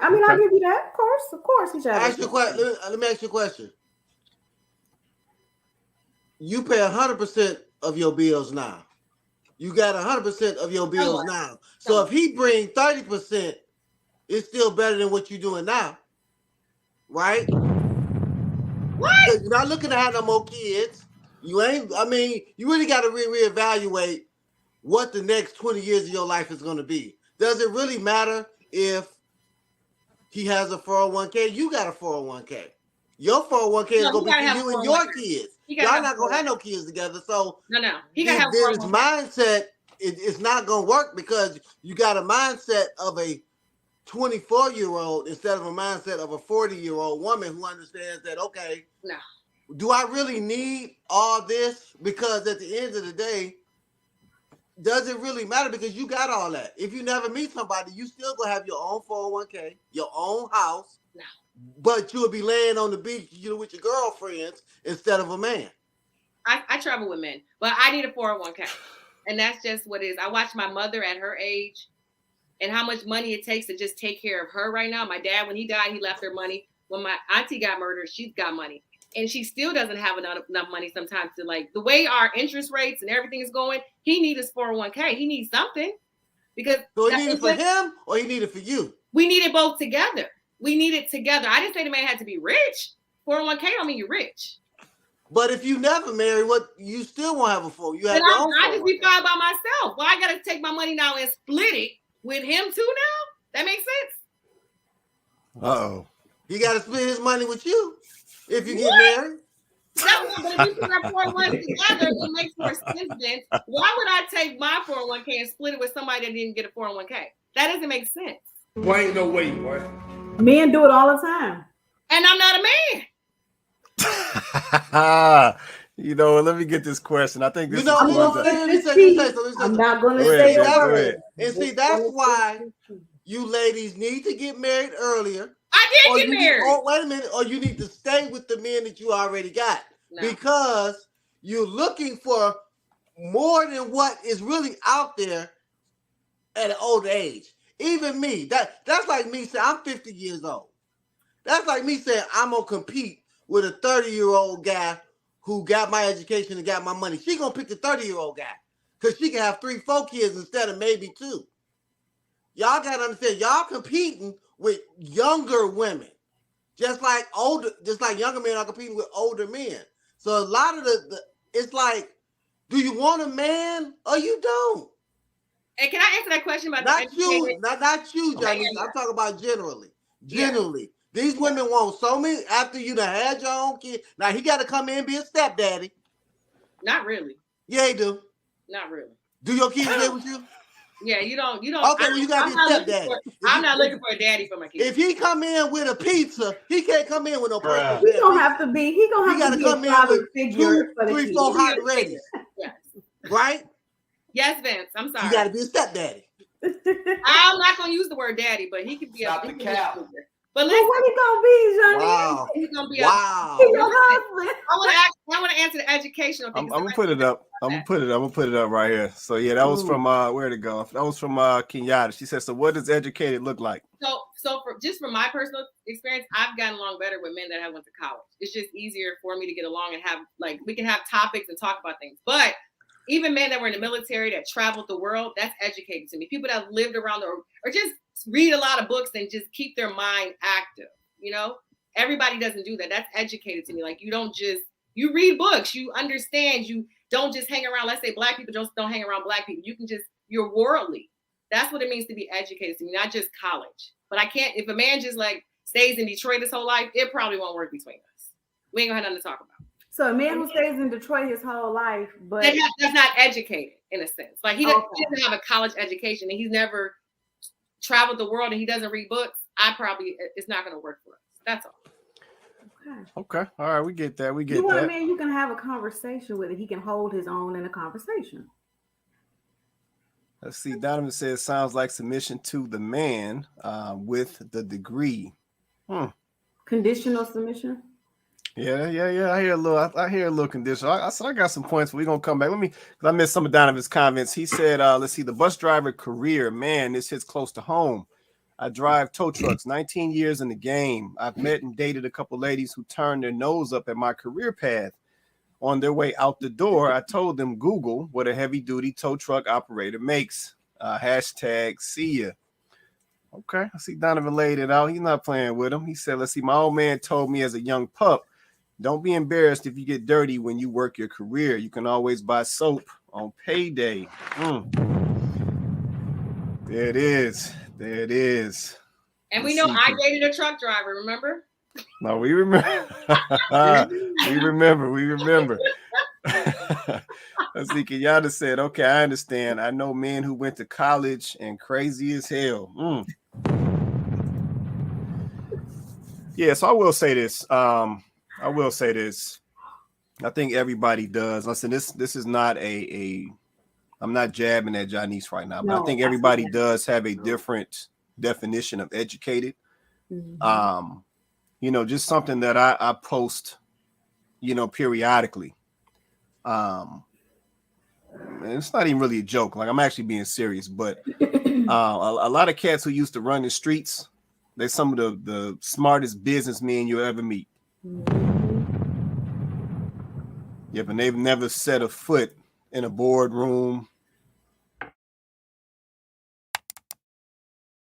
I mean, I'll give you that. Of course, he should have Ask you a question. Let me ask you a question. You pay 100% of your bills now. You got 100% of your bills now. So if he bring 30%, it's still better than what you're doing now, right? What? Because you're not looking to have no more kids. You ain't. I mean, you really got to reevaluate what the next 20 years of your life is going to be. Does it really matter if he has a 401k? You got a 401k. Your 401k is going to be for you and your kids. Y'all not going to have no kids together. So no. He got to have this mindset. It's not going to work because you got a mindset of a 24-year-old instead of a mindset of a 40-year-old woman who understands that, okay, no. Do I really need all this? Because at the end of the day, does it really matter? Because you got all that. If you never meet somebody, you still gonna have your own 401k, your own house, no. But you'll be laying on the beach, with your girlfriends instead of a man. I travel with men, but I need a 401k, and that's just what it is. I watch my mother at her age and how much money it takes to just take care of her right now. My dad, when he died, he left her money. When my auntie got murdered, she's got money. And she still doesn't have enough money sometimes to, like, the way our interest rates and everything is going, he needs his 401k. He needs something. Because so he need it for him or he need it for you? We need it both together. We need it together. I didn't say the man had to be rich. 401k don't mean you're rich. But if you never marry, you still won't have a 401k. You have your own 401k. I just be fine by myself. Well, I got to take my money now and split it with him too now? That makes sense? Uh-oh. He got to split his money with you if you get married. But if you put our 401k together, it makes more sense then. Why would I take my 401k and split it with somebody that didn't get a 401k? That doesn't make sense. Why ain't no way, boy? Men do it all the time. And I'm not a man. Let me get this question. I think this I'm not going to say a word. And see, that's why you ladies need to get married earlier. I did get married. Wait a minute. Or you need to stay with the men that you already got. No. Because you're looking for more than what is really out there at an old age. Even me. That's like me saying I'm 50 years old. That's like me saying I'm going to compete with a 30-year-old guy who got my education and got my money. She going to pick the 30-year-old guy because she can have 3-4 kids instead of maybe 2. Y'all got to understand, y'all competing with younger women, just like younger men are competing with older men. So a lot of it's like, do you want a man or you don't? And can I answer that question about not you, Johnny? I'm talking about generally. Generally, these women want so many after you done had your own kid. Now he got to come in and be a stepdaddy. Not really. Yeah, he do. Not really. Do your kids live with you? Yeah, you don't. Okay, well, you got to be stepdaddy. I'm not looking for a daddy for my kids. If he come in with a pizza, he can't come in with no personal. He gonna have to be. He gonna have to be come a in with 2, 3, 4 hot ready. Yes. Right? Yes, Vince. I'm sorry. You got to be a stepdaddy. I'm not gonna use the word daddy, but he could be Stop the cow. But listen, what he gonna be, Johnny? Wow. He's gonna be your husband. I want to answer the educational thing. I'm gonna put it up. I'm gonna put it up right here. So yeah, that was from where'd it go? That was from Kenyatta. She said, "So what does educated look like?" So from my personal experience, I've gotten along better with men that have went to college. It's just easier for me to get along and have we can have topics and talk about things. But even men that were in the military that traveled the world, that's educated to me. People that lived around or just read a lot of books and just keep their mind active. Everybody doesn't do that. That's educated to me. Like you read books, you understand, you don't just hang around. Let's say black people don't hang around black people. You're worldly. That's what it means to be educated to me, not just college. But I can't, if a man just stays in Detroit his whole life, it probably won't work between us. We ain't gonna have nothing to talk about. So a man who stays in Detroit his whole life, but that's not educated in a sense. Like he doesn't have a college education and he's never traveled the world and he doesn't read books. It's not going to work for us. That's all. Okay. All right. We get that. You want a man you can have a conversation with it. He can hold his own in a conversation. Let's see. Donovan says, sounds like submission to the man with the degree. Conditional submission. Yeah. I hear a little conditional. I said I got some points. But we're gonna come back. Because I missed some of Donovan's comments. He said, "Let's see, the bus driver career, man, this hits close to home. I drive tow trucks, 19 years in the game. I've met and dated a couple ladies who turned their nose up at my career path. On their way out the door, I told them Google what a heavy-duty tow truck operator makes. Hashtag see ya. Okay, I see Donovan laid it out. He's not playing with him. He said, let's see, my old man told me as a young pup, don't be embarrassed if you get dirty when you work your career. You can always buy soap on payday. There it is. There it is. And we know I dated a truck driver, remember? No, we remember. we remember. Let's see. Kenyatta said, okay, I understand. I know men who went to college and crazy as hell. Yeah, so I will say this. I think everybody does. Listen, this is not I'm not jabbing at Janice right now, but I think everybody does have a different definition of educated. You know, just something that I post, you know, periodically. And it's not even really a joke. Like, I'm actually being serious, but a lot of cats who used to run the streets, they're some of the smartest businessmen you'll ever meet. Yep, and they've never set a foot in a boardroom